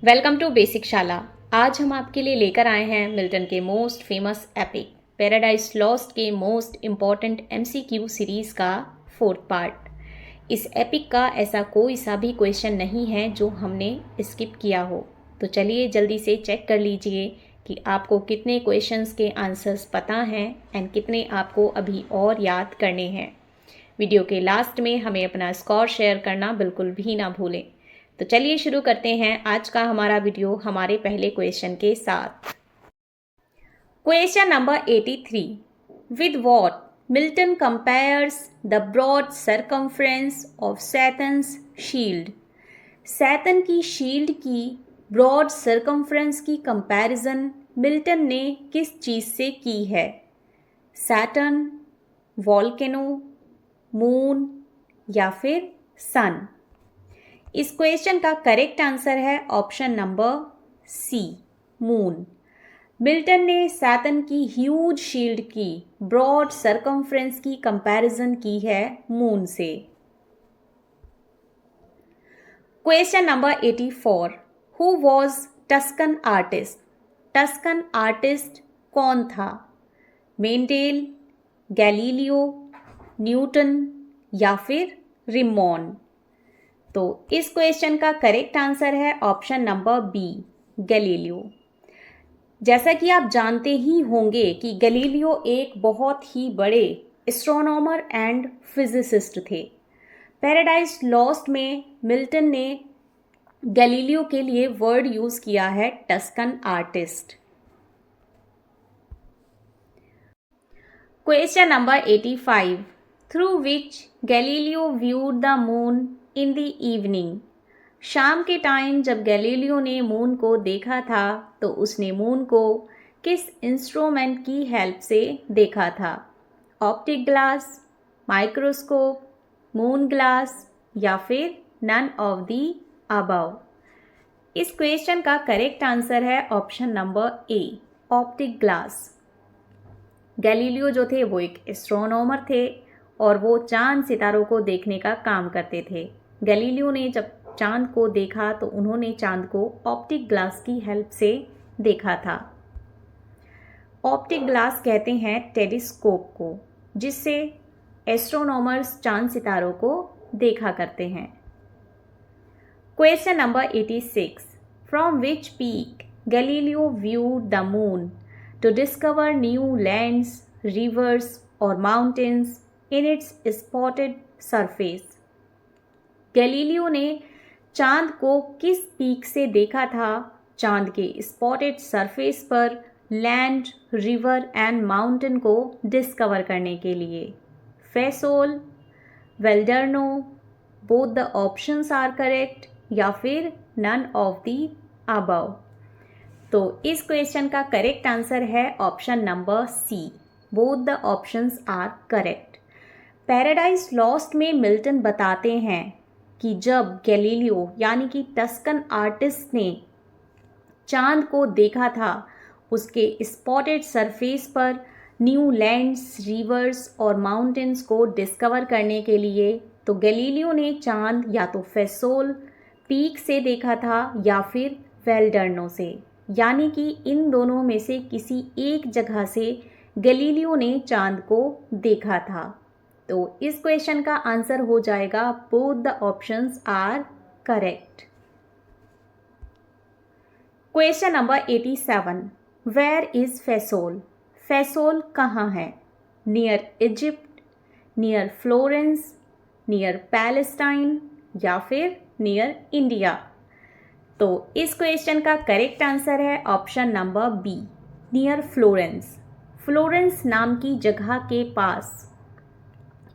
Welcome to basic शाला। आज हम आपके लिए लेकर आए हैं मिल्टन के most famous epic paradise lost के मोस्ट इम्पॉर्टेंट एमसीक्यू सीरीज़ का फोर्थ पार्ट। इस एपिक का ऐसा कोई सा भी क्वेश्चन नहीं है जो हमने स्किप किया हो। तो चलिए जल्दी से चेक कर लीजिए कि आपको कितने क्वेश्चंस के आंसर्स पता हैं एंड कितने आपको अभी और याद करने हैं। वीडियो के लास्ट में हमें अपना स्कोर शेयर करना बिल्कुल भी ना भूलें। तो चलिए शुरू करते हैं आज का हमारा वीडियो हमारे पहले क्वेश्चन के साथ। Question number 83। With what Milton compares the broad circumference of Saturn's shield. Saturn की शील्ड की ब्रॉड सर्कमफ्रेंस की कंपैरिजन मिल्टन ने किस चीज से की है? सैटर्न, वॉल्केनो, मून या फिर सन। इस क्वेश्चन का करेक्ट आंसर है option number C, moon. Milton ने सैटर्न की ह्यूज शील्ड की ब्रॉड सर्कमफ्रेंस की कंपैरिजन की है मून से। Question number 84। Who was Tuscan artist? Tuscan artist कौन था? मेंडेल, गैलीलियो, न्यूटन या फिर रिमॉन। तो इस क्वेश्चन का करेक्ट आंसर है ऑप्शन नंबर बी, गैलीलियो। जैसा कि आप जानते ही होंगे कि गैलीलियो एक बहुत ही बड़े एस्ट्रोनॉमर एंड फिजिसिस्ट थे। पैराडाइज लॉस्ट में मिल्टन ने गैलीलियो के लिए वर्ड यूज किया है Tuscan artist. Question number 85। Through which Galileo viewed the moon in the evening. शाम के टाइम जब गैलीलियो ने मून को देखा था तो उसने मून को किस इंस्ट्रूमेंट की हेल्प से देखा था? Optic glass, microscope, moon glass या फिर नन ऑफ द अबव। इस क्वेश्चन का करेक्ट आंसर है ऑप्शन नंबर ए, ऑप्टिक ग्लास। गैलीलियो जो थे वो एक एस्ट्रोनॉमर थे और वो चांद सितारों को देखने का काम करते थे। गैलीलियो ने जब चांद को देखा तो उन्होंने चांद को ऑप्टिक ग्लास की हेल्प से देखा था। ऑप्टिक ग्लास कहते हैं टेलीस्कोप को जिससे एस्ट्रोनॉमर्स चांद सितारों को देखा करते हैं। Question number 86। From which peak Galileo viewed the moon to discover new lands, rivers और mountains in its spotted surface. Galileo ने चांद को किस पीक से देखा था चांद के स्पॉटेड सरफेस पर लैंड, रिवर एंड माउंटेन को डिस्कवर करने के लिए? Fiesole, Valdarno, both the options are correct या फिर नन ऑफ द अबव। तो इस क्वेश्चन का करेक्ट आंसर है option number C, both the options are correct. Paradise Lost में मिल्टन बताते हैं कि जब गैलीलियो यानी कि टस्कन आर्टिस्ट ने चांद को देखा था उसके स्पॉटेड सरफेस पर न्यू लैंड्स, रिवर्स और माउंटेन्स को डिस्कवर करने के लिए, तो गैलीलियो ने चांद या तो फेसोल पीक से देखा था या फिर वेल्डर्नो से, यानी कि इन दोनों में से किसी एक जगह से गैलीलियो ने चांद को देखा था। तो इस क्वेश्चन का आंसर हो जाएगा both the options are correct. Question number 87। Where is Fiesole? Fiesole कहाँ है? Near Egypt, near Florence, near Palestine या फिर नियर इंडिया। तो इस क्वेश्चन का करेक्ट आंसर है option number B, near Florence. Florence नाम की जगह के पास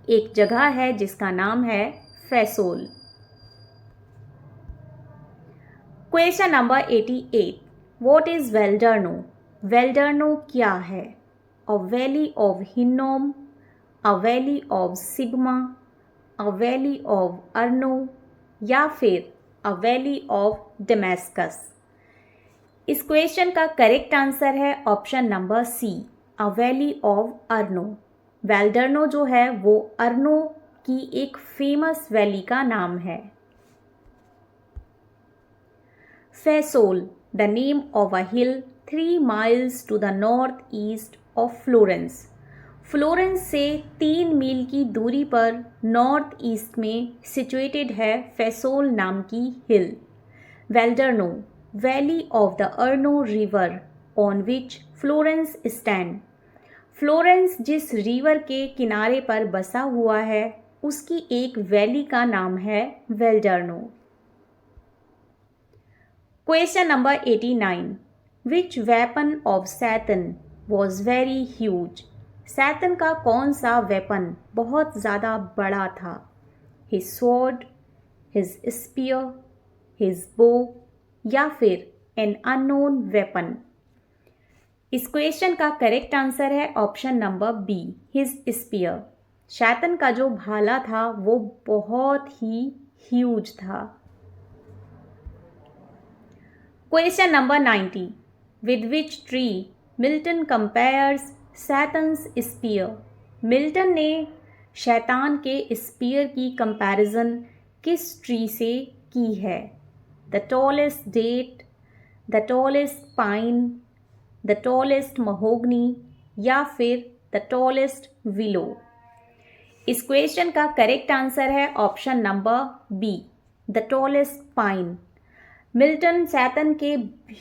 एक जगह है जिसका नाम है Fiesole. Question number 88। What is Valdarno? Valdarno क्या है? A valley of Hinnom, a valley of Sigma, a valley of Arno या फिर अ वैली ऑफ डेमेस्कस। इस क्वेश्चन का करेक्ट आंसर है option number C, a valley of Arno. Valdarno जो है वो अर्नो की एक फेमस वैली का नाम है। Fesol, the name of a hill 3 miles to the northeast of Florence. Florence से 3 मील की दूरी पर नॉर्थ ईस्ट में सिचुएटेड है फेसोल नाम की hill. Valdarno, valley of the Arno river on which Florence stand. Florence जिस रिवर के किनारे पर बसा हुआ है उसकी एक वैली का नाम है Valdarno. Question number 89. Which weapon of Satan was very huge. Satan का कौन सा वेपन बहुत ज़्यादा बड़ा था. His sword, his spear, his bow या फिर एन अननोन वेपन. इस क्वेश्चन का करेक्ट आंसर है option number B, his spear. Satan का जो भाला था वो बहुत ही ह्यूज था. Question number 90. With which tree Milton compares Satan's spear. Milton ने शैतान के स्पीयर की कंपैरिजन किस ट्री से की है. The tallest date, the tallest pine, the tallest mahogany या फिर द टॉलेस्ट विलो. इस क्वेश्चन का करेक्ट आंसर है option number B, the tallest pine. Milton Satan के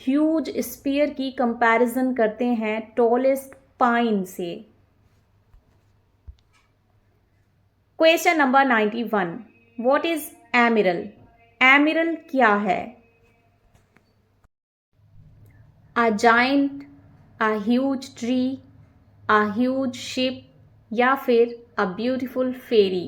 ह्यूज स्पीयर की कंपैरिजन करते हैं टॉलेस्ट पाइन से. Question number 91. What is ammiral. Ammiral क्या है. A giant, a huge tree, a huge ship या फिर अ ब्यूटीफुल फेरी.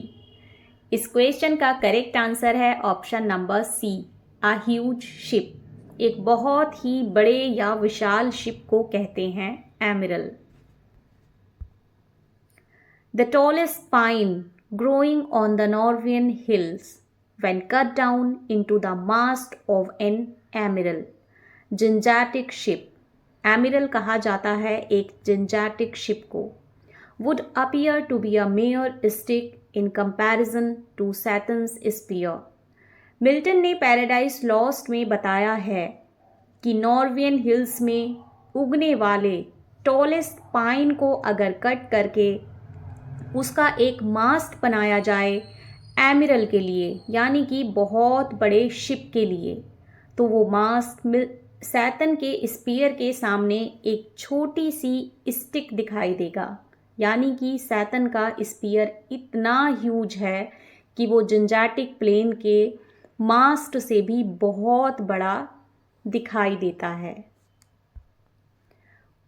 इस क्वेश्चन का करेक्ट आंसर है option number C, a huge ship. एक बहुत ही बड़े या विशाल शिप को कहते हैं ammiral. The tallest pine growing on the Norwegian hills when cut down into the mast of an emerald. Gingatic ship. एमिरल कहा जाता है एक जिंजाटिक शिप को. would appear to be a mere stick in comparison to Saturn's spear. Milton ने paradise Lost में बताया है कि नॉर्वेजियन हिल्स में उगने वाले टॉलेस्ट पाइन को अगर कट करके उसका एक मास्ट बनाया जाए एमिरल के लिए यानी कि बहुत बड़े शिप के लिए, तो वो मास्ट सैटन के स्पीयर के सामने एक छोटी सी स्टिक दिखाई देगा. यानी कि सैटन का स्पीयर इतना ह्यूज है कि वो जिंजाटिक प्लेन के मास्ट से भी बहुत बड़ा दिखाई देता है.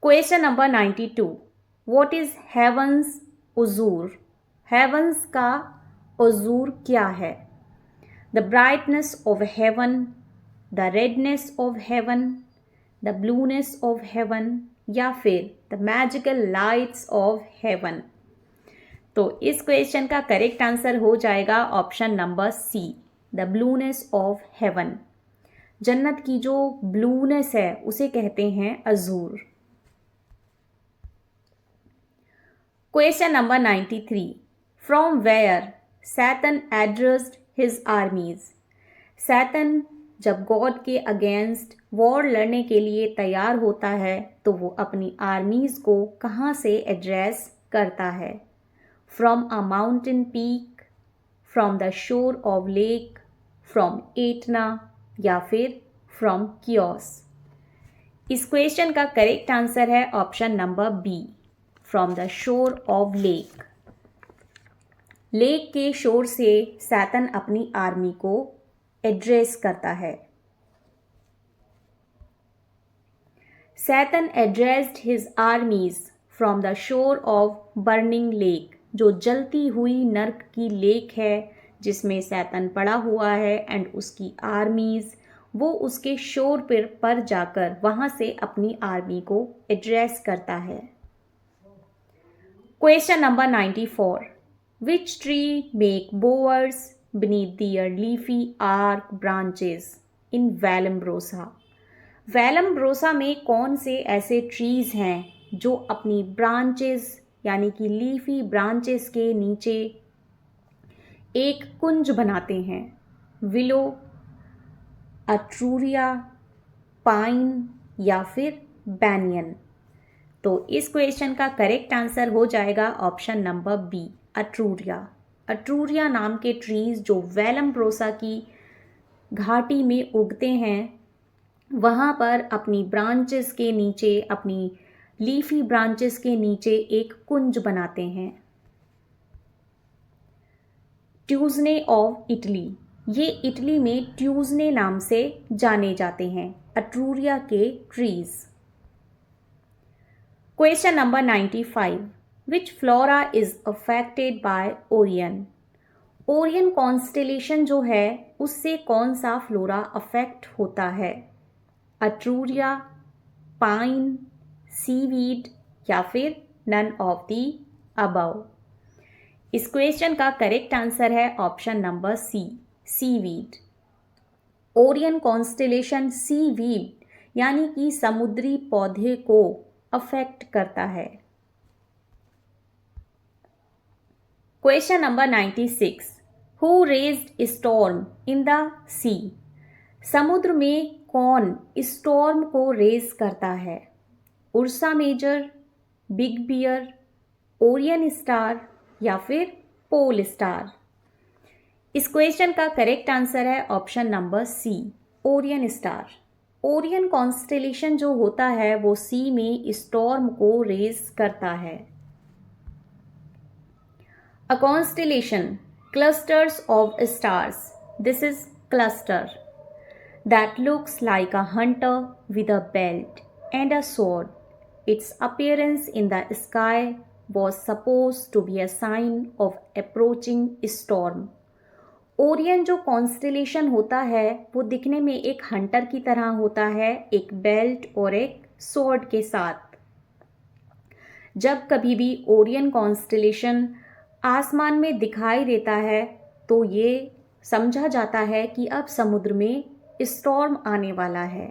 Question number 92. What is heaven's azure. Heaven's का उजूर क्या है. The brightness of heaven, the redness of heaven, the blueness of heaven या फिर the magical lights of heaven. तो इस क्वेश्चन का करेक्ट आंसर हो जाएगा option number C, the blueness of heaven. जन्नत की जो ब्लूनेस है उसे कहते हैं azure. Question number 93. From where Satan addressed his armies. Satan जब गॉड के अगेंस्ट वॉर लड़ने के लिए तैयार होता है तो वो अपनी आर्मीज को कहाँ से एड्रेस करता है. From a mountain peak, from the shore of lake, from Etna या फिर फ्रॉम कियोस. इस क्वेश्चन का करेक्ट आंसर है option number B, from the shore of lake. Lake के शोर से सैटन अपनी आर्मी को एड्रेस करता है. Satan addressed his armies from the shore of burning lake. जो जलती हुई नर्क की लेक है जिसमें सैटन पड़ा हुआ है एंड उसकी आर्मीज वो उसके शोर पर जाकर वहाँ से अपनी आर्मी को एड्रेस करता है. Question number 94. Which tree make bores beneath their leafy arc branches in Vallombrosa. वैलम्ब्रोसा में कौन से ऐसे ट्रीज़ हैं जो अपनी ब्रांचेस यानी कि लीफी ब्रांचेस के नीचे एक कुंज बनाते हैं. विलो, अट्रूरिया, पाइन या फिर बैनियन। तो इस क्वेश्चन का करेक्ट आंसर हो जाएगा ऑप्शन नंबर बी, अट्रूरिया। अट्रूरिया नाम के ट्रीज जो वैलम्ब्रोसा की घाटी में उगते हैं, वहाँ पर अपनी ब्रांचेस के नीचे, अपनी लीफी ब्रांचेस के नीचे एक कुंज बनाते हैं। ट्यूजने ऑफ इटली, ये इटली में ट्यूजने नाम से जाने जाते हैं अट्रूरिया के trees. Question number 95, which flora is affected by Orion. Orion constellation जो है उससे कौन सा फ्लोरा अफेक्ट होता है? अट्रूरिया, पाइन, सीवीड या फिर नन ऑफ दी अबव। इस क्वेश्चन का करेक्ट आंसर है option number C, seaweed. Orion constellation seaweed यानी कि समुद्री पौधे को अफेक्ट करता है। Question number 96, who raised storm in the sea. समुद्र में कौन स्टॉर्म को रेज करता है? Ursa Major, big bear, Orion star या फिर पोल स्टार। इस क्वेश्चन का करेक्ट आंसर है option number C, Orion star. Orion constellation जो होता है वो सी में स्टॉर्म को रेज करता है। A constellation clusters of stars, this is cluster that looks like a hunter with a belt and a sword. Its appearance in the sky was supposed to be a sign of approaching storm. Orion जो constellation होता है वो दिखने में एक Hunter की तरह होता है, एक बेल्ट और एक स्वॉर्ड के साथ। जब कभी भी ओरियन कॉन्स्टेलेशन आसमान में दिखाई देता है तो ये समझा जाता है कि अब समुद्र में स्टॉर्म आने वाला है।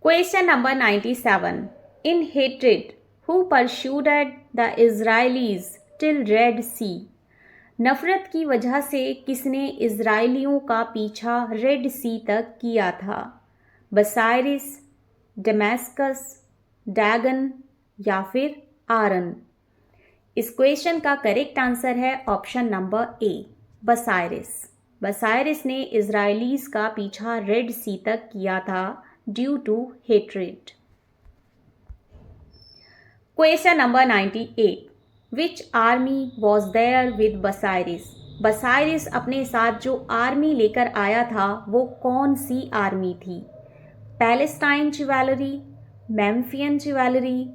Question number 97, in hatred who persuaded the Israelites till Red Sea. नफरत की वजह से किसने इजराइलियों का पीछा रेड सी तक किया था? बसाइरिस, डैमेस्कस, डैगन या फिर आरन। इस क्वेश्चन का करेक्ट आंसर है option number A, Busiris. Busiris ने इजराइलीज का पीछा रेड सी तक किया था due to hatred. Question number 98, which army was there with Busiris. Busiris अपने साथ जो आर्मी लेकर आया था वो कौन सी आर्मी थी? Palestine chivalry, Memphian chivalry,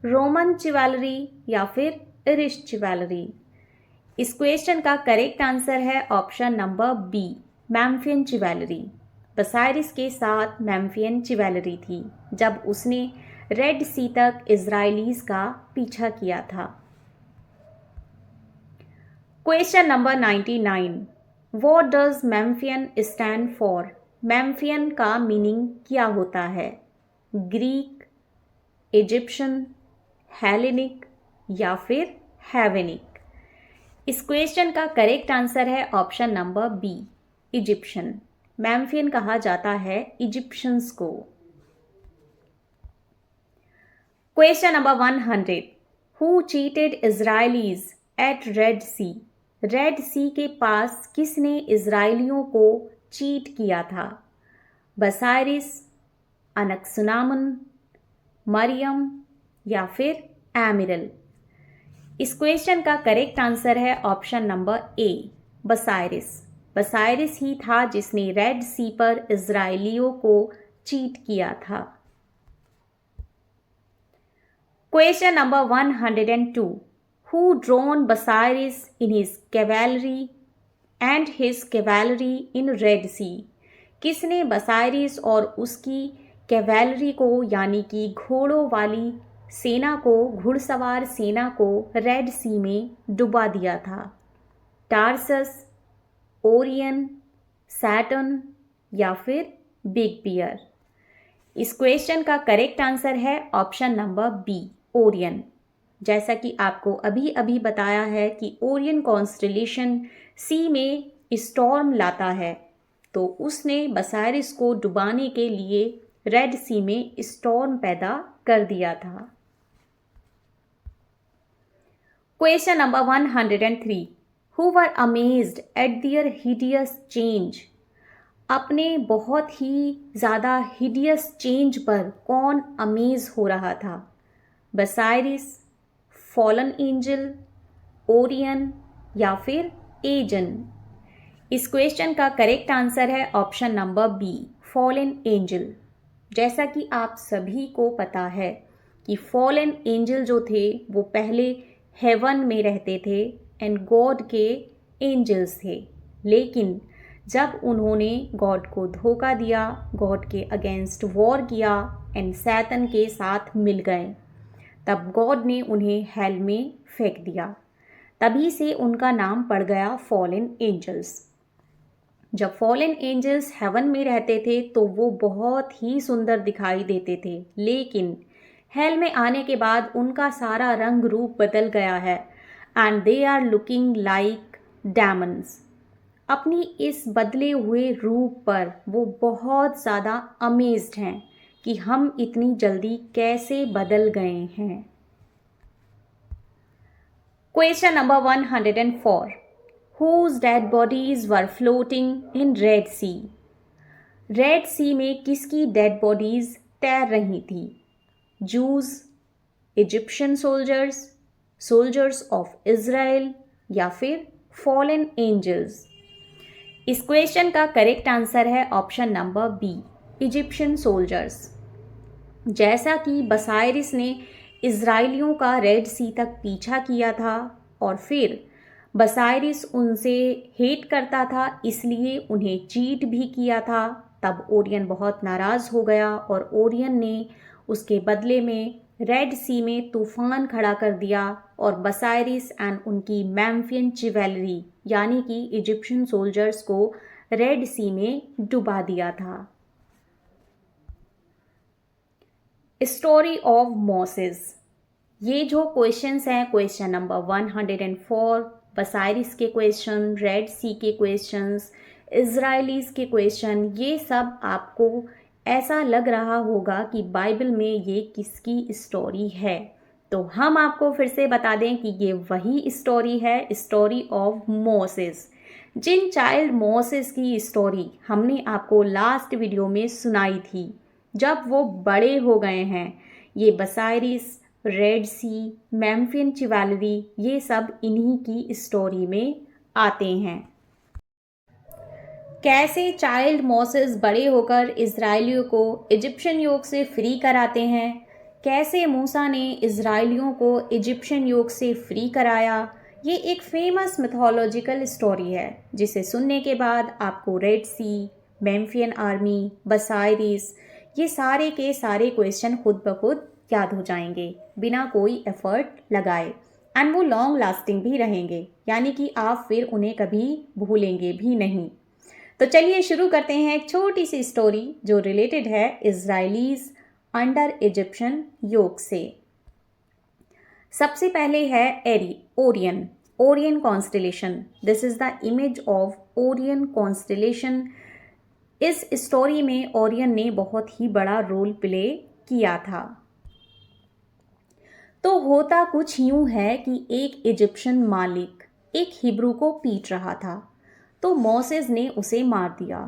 Roman chivalry या फिर इरिश चिवैलरी। इस क्वेश्चन का करेक्ट आंसर है option number B, Memphian chivalry. Busiris के साथ मेम्फियन चिवैलरी थी जब उसने रेड सी तक इजराइलीज का पीछा किया था। Question number 99, what does Memphian stand for. Memphian का मीनिंग क्या होता है? ग्रीक, इजिप्शियन, हेलेनिक या फिर हेवेनिक। इस क्वेश्चन का करेक्ट आंसर है option number B, Egyptian. Memphian कहा जाता है इजिप्शियंस को। Question number 100, who cheated Israelites at Red Sea. Red Sea के पास किसने इजराइलियों को चीट किया था? बसाइरिस, अनक्सुनामुन, मरियम या फिर एमिरल। इस क्वेश्चन का करेक्ट आंसर है ऑप्शन नंबर ए, बसाइरिस। बसाइरिस ही था जिसने रेड सी पर इजराइलियों को चीट किया था। Question number 102, who drowned Busiris in his cavalry and his cavalry in Red Sea. किसने बसाइरिस और उसकी कैवेलरी को यानी कि घोड़ों वाली सेना को, घुड़सवार सेना को रेड सी में डुबा दिया था? टार्सस, ओरियन, सैटर्न या फिर बिग बियर। इस क्वेश्चन का करेक्ट आंसर है ऑप्शन नंबर बी, ओरियन। जैसा कि आपको अभी अभी बताया है कि ओरियन कॉन्स्टेलेशन सी में स्टॉर्म लाता है, तो उसने बसायरिस को डुबाने के लिए रेड सी में स्टॉर्म पैदा कर दिया था। Question number 103, who were amazed eight there hideous change. अपने बहुत ही ज़्यादा हिडियस चेंज पर कौन अमेज हो रहा था? बसायरिस, फॉलन एंजल, ओरियन या फिर एजन? इस क्वेश्चन का करेक्ट आंसर है option number B, fallen angel. जैसा कि आप सभी को पता है कि फॉलन एंजल जो थे वो पहले हेवन में रहते थे एंड गॉड के एंजल्स थे, लेकिन जब उन्होंने गॉड को धोखा दिया, गॉड के अगेंस्ट वॉर किया एंड सैतन के साथ मिल गए, तब गॉड ने उन्हें हेल में फेंक दिया। तभी से उनका नाम पड़ गया फॉलन एंजल्स। जब फॉलन एंजल्स हेवन में रहते थे तो वो बहुत ही सुंदर दिखाई देते थे, लेकिन हेल में आने के बाद उनका सारा रंग रूप बदल गया है and they are looking like demons. अपनी इस बदले हुए रूप पर वो बहुत ज़्यादा अमेज्ड हैं कि हम इतनी जल्दी कैसे बदल गए हैं। Question number 104, whose dead bodies were floating in Red Sea? Red Sea में किसकी डेड बॉडीज तैर रही थी? Jews, Egyptian soldiers, soldiers of Israel या फिर फॉलन एंजल्स? इस क्वेश्चन का करेक्ट आंसर है option number B, Egyptian soldiers. जैसा कि बसायरिस ने इज़राइलियों का रेड सी तक पीछा किया था और फिर बसायरिस उनसे हेट करता था, इसलिए उन्हें चीट भी किया था, तब ओरियन बहुत नाराज़ हो गया और ओरियन ने उसके बदले में रेड सी में तूफान खड़ा कर दिया और बसायरिस एंड उनकी मैम्फियन चिवेलरी यानी कि इजिप्शियन सोल्जर्स को रेड सी में डुबा दिया था। Story of Moses. ये जो क्वेश्चंस हैं, क्वेश्चन नंबर 104, बसायरिस के क्वेश्चन, रेड सी के क्वेश्चंस, इज़राइलीज़ के क्वेश्चन, ये सब आपको ऐसा लग रहा होगा कि बाइबल में ये किसकी स्टोरी है। तो हम आपको फिर से बता दें कि ये वही स्टोरी है, स्टोरी ऑफ मोसेस। जिन चाइल्ड मोसेस की स्टोरी हमने आपको लास्ट वीडियो में सुनाई थी, जब वो बड़े हो गए हैं, ये बसायरिस, रेड सी, मैम्फियन चिवेलरी, ये सब इन्हीं की स्टोरी में आते हैं। कैसे चाइल्ड मोसेस बड़े होकर इज़राइलियों को इजिप्शियन योक से फ्री कराते हैं, कैसे मूसा ने इज़राइलियों को इजिप्शियन योक से फ्री कराया, ये एक फेमस मिथोलॉजिकल स्टोरी है जिसे सुनने के बाद आपको रेड सी, मैम्फियन आर्मी, बसायरिस, ये सारे के सारे क्वेश्चन खुद ब खुद याद हो जाएंगे बिना कोई एफर्ट लगाए एंड वो लॉन्ग लास्टिंग भी रहेंगे, यानी कि आप फिर उन्हें कभी भूलेंगे भी नहीं। तो चलिए शुरू करते हैं एक छोटी सी स्टोरी जो रिलेटेड है इज़राइलीज अंडर इजिप्शियन योक से। सबसे पहले है Orion, Orion constellation. This is the image of Orion constellation. इस स्टोरी में ओरियन ने बहुत ही बड़ा रोल प्ले किया था। तो होता कुछ यूं है कि एक इजिप्शियन मालिक एक हिब्रू को पीट रहा था, तो मोसेस ने उसे मार दिया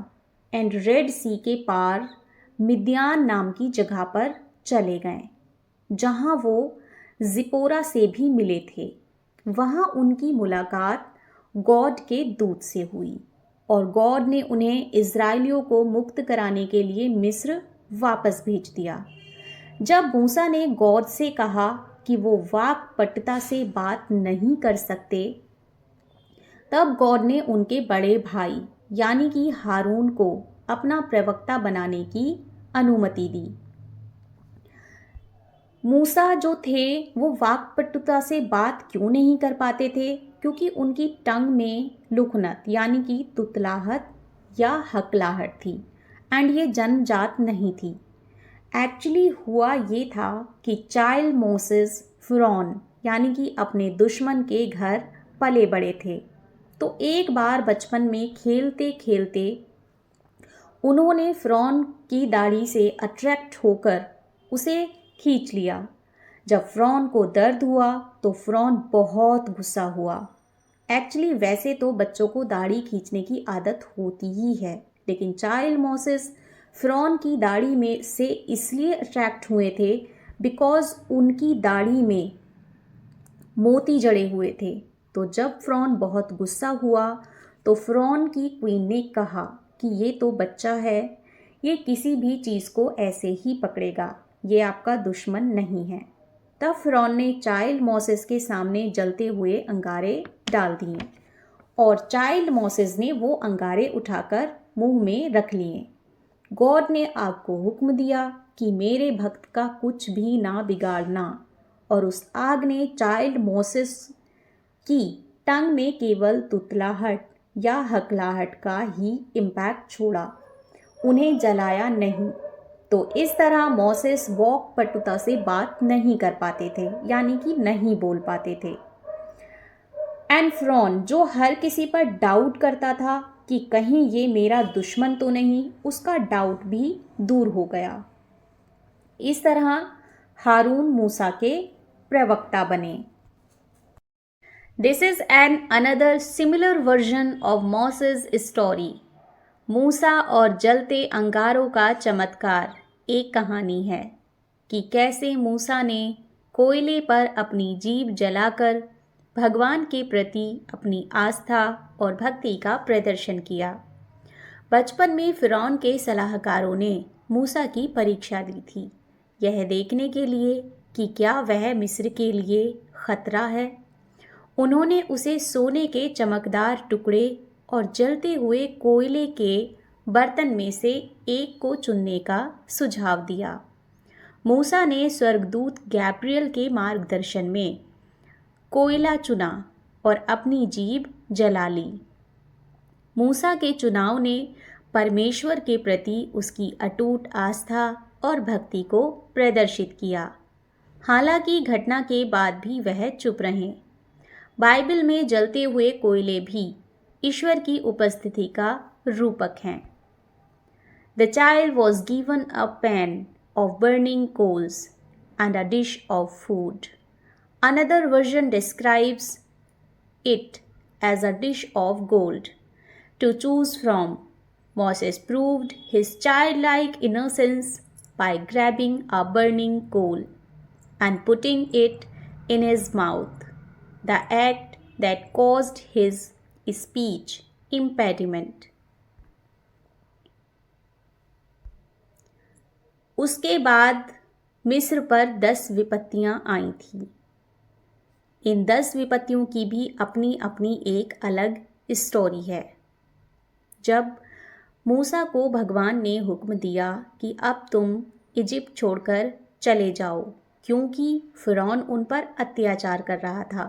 एंड रेड सी के पार मिद्यान नाम की जगह पर चले गए, जहां वो जिपोरा से भी मिले थे। वहां उनकी मुलाकात गॉड के दूत से हुई और गॉड ने उन्हें इज़राइलियों को मुक्त कराने के लिए मिस्र वापस भेज दिया। जब मूसा ने गॉड से कहा कि वो वाकपटुता से बात नहीं कर सकते, तब गॉड ने उनके बड़े भाई यानी कि हारून को अपना प्रवक्ता बनाने की अनुमति दी। मूसा जो थे वो वाकपटुता से बात क्यों नहीं कर पाते थे? क्योंकि उनकी टंग में लुकनत यानी कि तुतलाहट या हकलाहट थी एंड ये जन्मजात नहीं थी। एक्चुअली हुआ ये था कि चाइल्ड मोसेस फ़िरौन यानी कि अपने दुश्मन के घर पले बड़े थे तो एक बार बचपन में खेलते खेलते उन्होंने फ़िरौन की दाढ़ी से अट्रैक्ट होकर उसे खींच लिया। जब फ़िरौन को दर्द हुआ तो फ़िरौन बहुत गुस्सा हुआ। एक्चुअली वैसे तो बच्चों को दाढ़ी खींचने की आदत होती ही है, लेकिन चाइल्ड मोसेस फ़िरौन की दाढ़ी में से इसलिए अट्रैक्ट हुए थे बिकॉज़ उनकी दाढ़ी में मोती जड़े हुए थे। तो जब फ़िरौन बहुत गुस्सा हुआ तो फ़िरौन की क्वीन ने कहा कि ये तो बच्चा है, ये किसी भी चीज़ को ऐसे ही पकड़ेगा, ये आपका दुश्मन नहीं है। तब फ़िरौन ने चाइल्ड मोसेस के सामने जलते हुए अंगारे डाल दिए और चाइल्ड मोसेस ने वो अंगारे उठाकर मुंह में रख लिए। गॉड ने आग को हुक्म दिया कि मेरे भक्त का कुछ भी ना बिगाड़ना, और उस आग ने चाइल्ड मोसेस की टंग में केवल तुतलाहट या हकलाहट का ही इम्पैक्ट छोड़ा, उन्हें जलाया नहीं। तो इस तरह मोसेस वॉक पटुता से बात नहीं कर पाते थे, यानी कि नहीं बोल पाते थे। एंड फ़िरौन जो हर किसी पर डाउट करता था कि कहीं ये मेरा दुश्मन तो नहीं, उसका डाउट भी दूर हो गया। इस तरह हारून मूसा के प्रवक्ता बने। This is an another similar version of Moses story. मूसा और जलते अंगारों का चमत्कार एक कहानी है कि कैसे मूसा ने कोयले पर अपनी जीभ जलाकर भगवान के प्रति अपनी आस्था और भक्ति का प्रदर्शन किया। बचपन में फ़िरौन के सलाहकारों ने मूसा की परीक्षा दी थी, यह देखने के लिए कि क्या वह मिस्र के लिए खतरा है। उन्होंने उसे सोने के चमकदार टुकड़े और जलते हुए कोयले के बर्तन में से एक को चुनने का सुझाव दिया। मूसा ने स्वर्गदूत गैब्रियल के मार्गदर्शन में कोयला चुना और अपनी जीभ जला ली। मूसा के चुनाव ने परमेश्वर के प्रति उसकी अटूट आस्था और भक्ति को प्रदर्शित किया। हालांकि घटना के बाद भी वह चुप रहे। बाइबल में जलते हुए कोयले भी ईश्वर की उपस्थिति का रूपक हैं। The child was given a pan of burning coals and a dish of food. Another version describes it as a dish of gold to choose from. Moses proved his childlike innocence by grabbing a burning coal and putting it in his mouth, the act that caused his speech impediment. उसके बाद मिस्र पर 10 विपत्तियां आई थीं। इन 10 विपत्तियों की भी अपनी अपनी एक अलग स्टोरी है। जब मूसा को भगवान ने हुक्म दिया कि अब तुम इजिप्ट छोड़कर चले जाओ, क्योंकि फ़िरौन उन पर अत्याचार कर रहा था,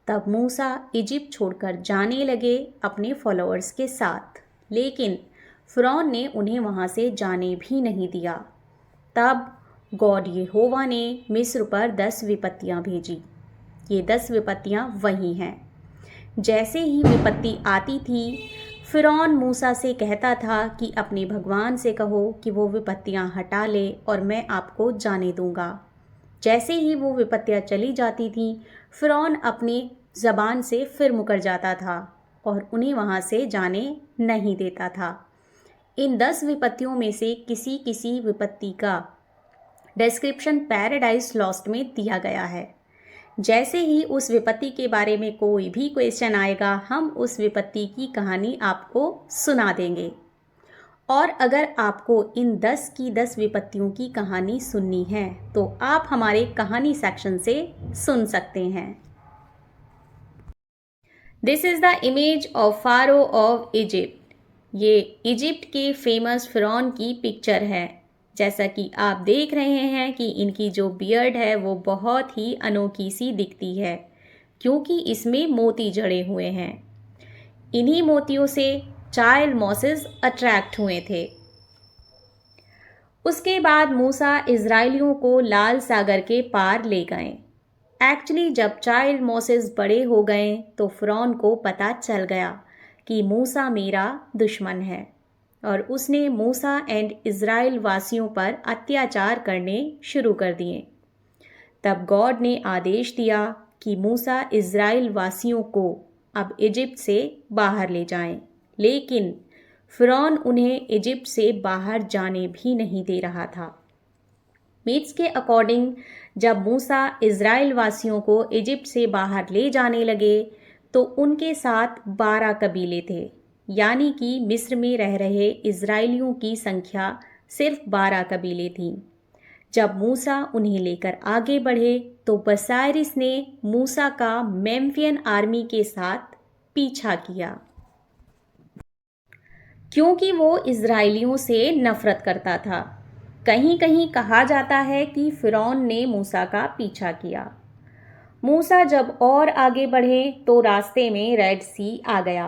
तब मूसा इजिप्ट छोड़कर जाने लगे अपने फॉलोअर्स के साथ, लेकिन फ़िरौन ने उन्हें वहाँ से जाने भी नहीं दिया। तब गॉड यहोवा ने मिस्र पर 10 विपत्तियाँ भेजी। ये 10 विपत्तियाँ वही हैं। जैसे ही विपत्ति आती थी, फ़िरौन मूसा से कहता था कि अपने भगवान से कहो कि वो विपत्तियाँ हटा ले और मैं आपको जाने दूंगा। जैसे ही वो विपत्तियाँ चली जाती थीं, फ़िरौन अपनी ज़बान से फिर मुकर जाता था और उन्हें वहाँ से जाने नहीं देता था। इन 10 विपत्तियों में से किसी किसी विपत्ति का डिस्क्रिप्शन पैराडाइज लॉस्ट में दिया गया है। जैसे ही उस विपत्ति के बारे में कोई भी क्वेश्चन आएगा, हम उस विपत्ति की कहानी आपको सुना देंगे। और अगर आपको इन 10 की 10 विपत्तियों की कहानी सुननी है तो आप हमारे कहानी सेक्शन से सुन सकते हैं। This is the image of Pharaoh of Egypt. ये इजिप्ट के फेमस फ़िरौन की पिक्चर है। जैसा कि आप देख रहे हैं कि इनकी जो बियर्ड है वो बहुत ही अनोखी सी दिखती है, क्योंकि इसमें मोती जड़े हुए हैं। इन्हीं मोतियों से चाइल्ड मोसेस अट्रैक्ट हुए थे। उसके बाद मूसा इज़राइलियों को लाल सागर के पार ले गए। एक्चुअली जब चाइल्ड मोसेस बड़े हो गए तो फ़िरौन को पता चल गया कि मूसा मेरा दुश्मन है और उसने मूसा एंड इज़राइल वासियों पर अत्याचार करने शुरू कर दिए। तब गॉड ने आदेश दिया कि मूसा इज़राइल वासियों को अब इजिप्ट से बाहर ले जाएं, लेकिन फ़िरौन उन्हें इजिप्ट से बाहर जाने भी नहीं दे रहा था। मीट्स के अकॉर्डिंग जब मूसा इज़राइल वासियों को इजिप्ट से बाहर ले जाने लगे तो उनके साथ 12 कबीले थे, यानी कि मिस्र में रह रहे इज़राइलियों की संख्या सिर्फ 12 कबीले थीं। जब मूसा उन्हें लेकर आगे बढ़े तो बसायरिस ने मूसा का मेम्फियन आर्मी के साथ पीछा किया, क्योंकि वो इज़राइलियों से नफरत करता था। कहीं कहीं कहा जाता है कि फ़िरौन ने मूसा का पीछा किया। मूसा जब और आगे बढ़े तो रास्ते में रेड सी आ गया।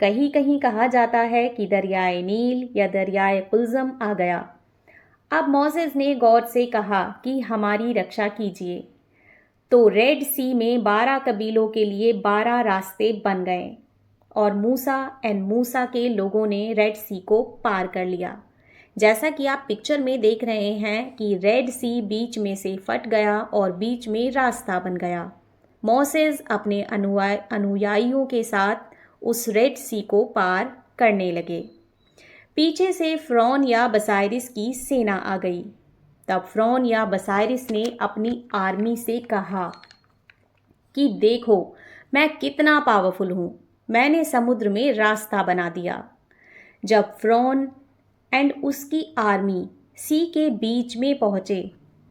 कहीं कहीं कहा जाता है कि दरियाए नील या दरियाए कुल्ज़म आ गया। अब मोसेस ने गॉड से कहा कि हमारी रक्षा कीजिए। तो रेड सी में 12 कबीलों के लिए 12 रास्ते बन गए और मूसा के लोगों ने रेड सी को पार कर लिया। जैसा कि आप पिक्चर में देख रहे हैं कि रेड सी बीच में से फट गया और बीच में रास्ता बन गया। मोसेस अपने अनुयायियों के साथ उस रेड सी को पार करने लगे। पीछे से फ़िरौन या बसायरिस की सेना आ गई। तब फ़िरौन या बसायरिस ने अपनी आर्मी से कहा कि देखो मैं कितना पावरफुल हूँ, मैंने समुद्र में रास्ता बना दिया। जब फ़िरौन एंड उसकी आर्मी सी के बीच में पहुँचे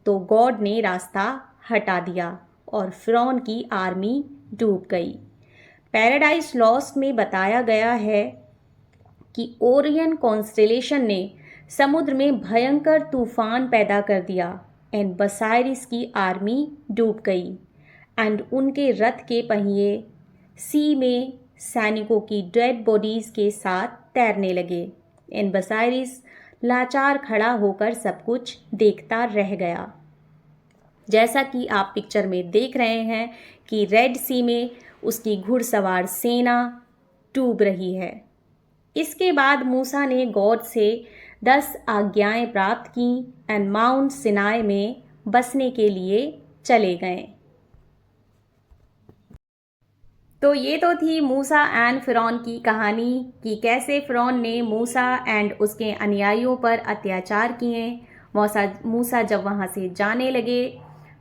तो गॉड ने रास्ता हटा दिया और फ़िरौन की आर्मी डूब गई। पैराडाइज लॉस्ट में बताया गया है कि ओरियन कॉन्स्टेलेशन ने समुद्र में भयंकर तूफान पैदा कर दिया एंड बसायरिस की आर्मी डूब गई एंड उनके रथ के पहिए सी में सैनिकों की डेड बॉडीज़ के साथ तैरने लगे एंड बसायरिस लाचार खड़ा होकर सब कुछ देखता रह गया। जैसा कि आप पिक्चर में देख रहे हैं कि रेड सी में उसकी घुड़सवार सेना डूब रही है। इसके बाद मूसा ने गॉड से 10 आज्ञाएं प्राप्त की एंड माउंट सिनाई में बसने के लिए चले गए। तो ये तो थी मूसा एंड फ़िरौन की कहानी कि कैसे फ़िरौन ने मूसा एंड उसके अनुयायियों पर अत्याचार किए। मूसा जब वहाँ से जाने लगे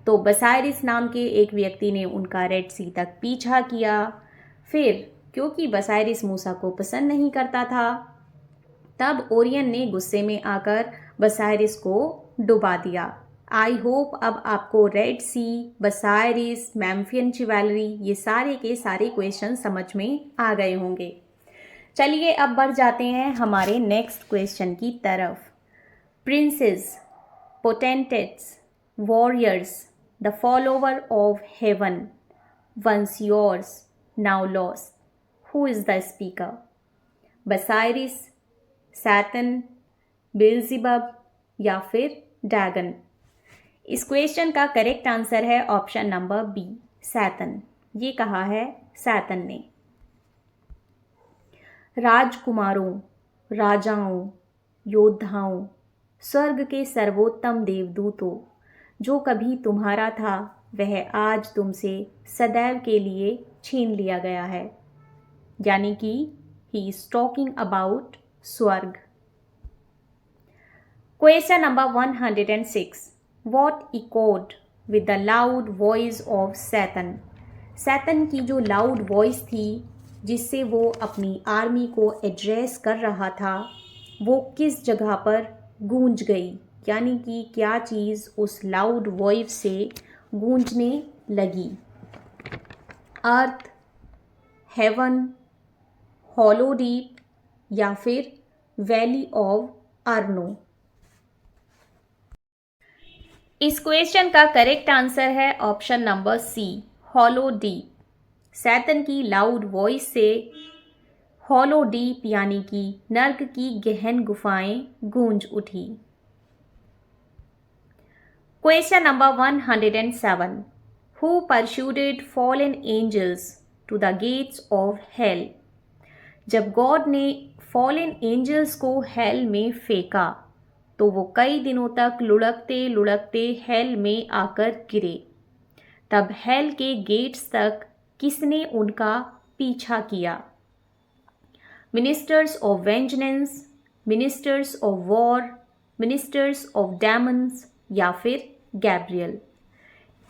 तो बसायरिस नाम के एक व्यक्ति ने उनका रेड सी तक पीछा किया। फिर क्योंकि बसायरिस मूसा को पसंद नहीं करता था, तब ओरियन ने गुस्से में आकर बसायरिस को डुबा दिया। आई होप अब आपको रेड सी, बसायरिस, मेम्फियन चिवैलरी ये सारे के सारे क्वेश्चन समझ में आ गए होंगे। चलिए अब बढ़ जाते हैं हमारे नेक्स्ट क्वेश्चन की तरफ। Princes, potentates, warriors, the follower of heaven, once yours, now lost, who is the speaker? Busiris, Satan, Beelzebub या फिर ड्रैगन? इस क्वेश्चन का करेक्ट आंसर है ऑप्शन नंबर बी, सैतन। ये कहा है सैतन ने। राजकुमारों, राजाओं, योद्धाओं, स्वर्ग के सर्वोत्तम देवदूतों, जो कभी तुम्हारा था वह आज तुमसे सदैव के लिए छीन लिया गया है। यानी कि ही इज टॉकिंग अबाउट स्वर्ग। Question number 106. What echoed with the loud voice of Satan? Satan की जो लाउड वॉइस थी जिससे वो अपनी आर्मी को एड्रेस कर रहा था, वो किस जगह पर गूंज गई? यानी कि क्या चीज़ उस लाउड वॉइस से गूंजने लगी? अर्थ, हेवन, हॉलो डीप या फिर वैली ऑफ अर्नो? इस क्वेश्चन का करेक्ट आंसर है option number C, hollow deep. Satan की लाउड वॉइस से हॉलो डीप यानी कि नर्क की गहन गुफाएं गूंज उठी। Question number 107. Who persuaded fallen angels to the gates of hell? जब गॉड ने फॉलन एंजल्स को हेल में फेंका तो वो कई दिनों तक लुढ़कते लुढ़कते हेल में आकर गिरे। तब हेल के गेट्स तक किसने उनका पीछा किया? Ministers of vengeance, ministers of war, ministers of demons या फिर गैब्रियल?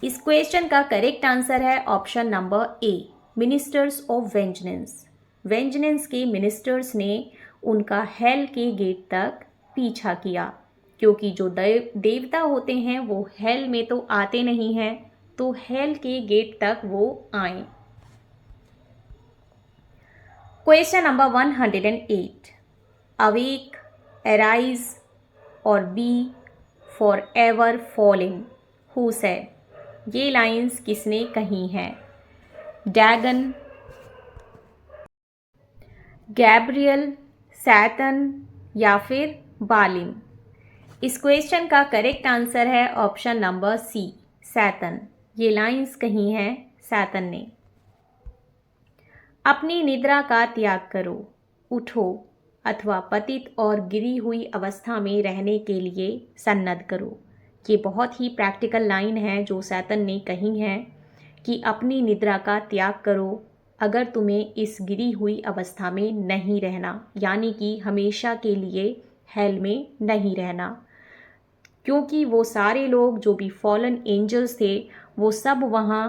इस क्वेश्चन का करेक्ट आंसर है option number A, ministers of vengeance. Vengeance के मिनिस्टर्स ने उनका हेल के गेट तक पीछा किया, क्योंकि जो देवता होते हैं वो हेल में तो आते नहीं हैं, तो हेल के गेट तक वो आए। क्वेश्चन नंबर 108, अवेक, अराइज और be for ever falling, who said? ये लाइंस किसने कही हैं? डैगन, गैब्रियल, सैटन या फिर बालिम? इस क्वेश्चन का करेक्ट आंसर है ऑप्शन नंबर सी, सैटन। ये लाइंस कही हैं सैटन ने। अपनी निद्रा का त्याग करो, उठो अथवा पतित और गिरी हुई अवस्था में रहने के लिए सन्नद्ध करो। ये बहुत ही प्रैक्टिकल लाइन है जो सैतन ने कही है कि अपनी निद्रा का त्याग करो अगर तुम्हें इस गिरी हुई अवस्था में नहीं रहना, यानी कि हमेशा के लिए हेल में नहीं रहना। क्योंकि वो सारे लोग जो भी फॉलन एंजल्स थे वो सब वहाँ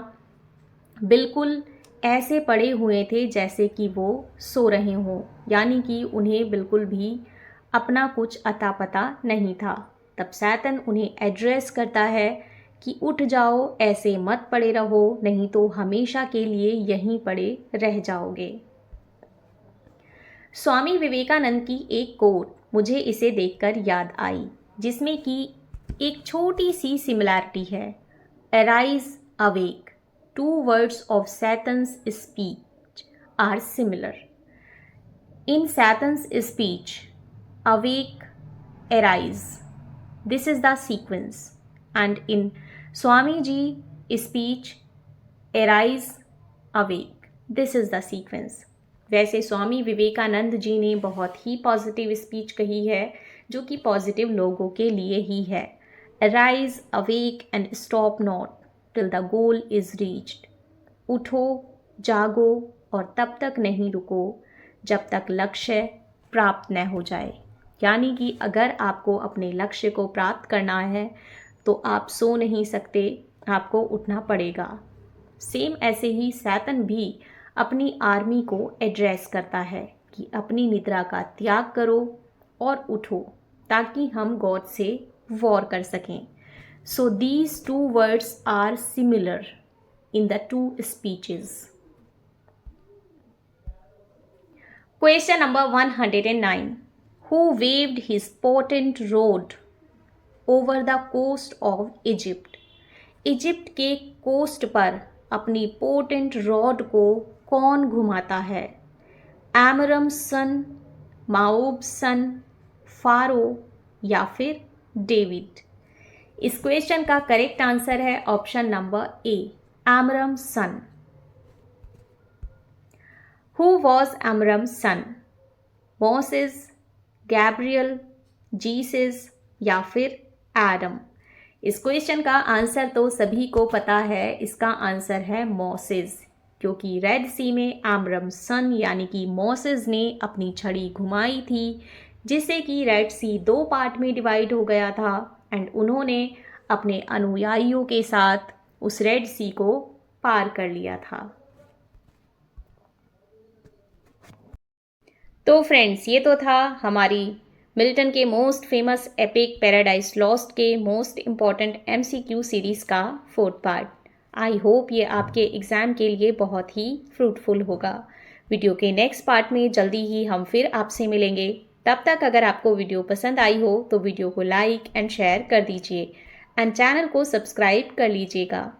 बिल्कुल ऐसे पड़े हुए थे जैसे कि वो सो रहे हों, यानी कि उन्हें बिल्कुल भी अपना कुछ अता पता नहीं था। तब सैतन उन्हें एड्रेस करता है कि उठ जाओ, ऐसे मत पड़े रहो, नहीं तो हमेशा के लिए यहीं पड़े रह जाओगे। स्वामी विवेकानंद की एक कोट मुझे इसे देखकर याद आई, जिसमें कि एक छोटी सी सिमिलैरिटी है। Arise, awake, two words of Satan's speech are similar. In Satan's speech, awake, arise. This is the sequence. And in Swamiji speech, arise, awake. This is the sequence. वैसे स्वामी विवेकानंद जी ने बहुत ही पॉजिटिव स्पीच कही है जो कि positive लोगों के लिए ही है। Arise, awake and stop not till the goal is reached. उठो, जागो और तब तक नहीं रुको जब तक लक्ष्य प्राप्त न हो जाए। यानी कि अगर आपको अपने लक्ष्य को प्राप्त करना है तो आप सो नहीं सकते, आपको उठना पड़ेगा। सेम ऐसे ही सैतन भी अपनी आर्मी को एड्रेस करता है कि अपनी निद्रा का त्याग करो और उठो ताकि हम गॉड से वॉर कर सकें। So these two words are similar in the two speeches. Question number 109. Who waved his potent rod over the coast of Egypt? Egypt के कोस्ट पर अपनी पोटेंट रॉड को कौन घुमाता है? एमरम सन, माओब सन, फारो या फिर डेविड? इस क्वेश्चन का करेक्ट आंसर है option number A, Amram son. Who was Amram son? Moses, Gabriel, Jesus या फिर एडम? इस क्वेश्चन का आंसर तो सभी को पता है, इसका आंसर है मोसेस, क्योंकि रेड सी में एमरम सन यानी कि मोसेस ने अपनी छड़ी घुमाई थी जिससे कि रेड सी 2 पार्ट में डिवाइड हो गया था एंड उन्होंने अपने अनुयायियों के साथ उस रेड सी को पार कर लिया था। तो फ्रेंड्स, ये तो था हमारी मिल्टन के most famous epic paradise lost के मोस्ट इम्पॉर्टेंट MCQ सीरीज़ का 4th पार्ट। आई होप ये आपके एग्ज़ाम के लिए बहुत ही फ्रूटफुल होगा। वीडियो के नेक्स्ट पार्ट में जल्दी ही हम फिर आपसे मिलेंगे। तब तक अगर आपको वीडियो पसंद आई हो तो वीडियो को लाइक एंड शेयर कर दीजिए एंड चैनल को सब्सक्राइब कर लीजिएगा।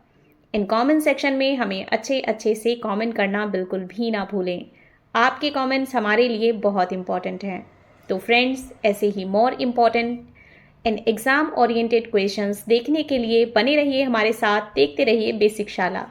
इन कमेंट सेक्शन में हमें अच्छे से कमेंट करना बिल्कुल भी ना भूलें। आपके कमेंट्स हमारे लिए बहुत इंपॉर्टेंट हैं। तो फ्रेंड्स, ऐसे ही more important in exam oriented questions देखने के लिए बने रहिए हमारे साथ, देखते रहिए बेसिक शाला।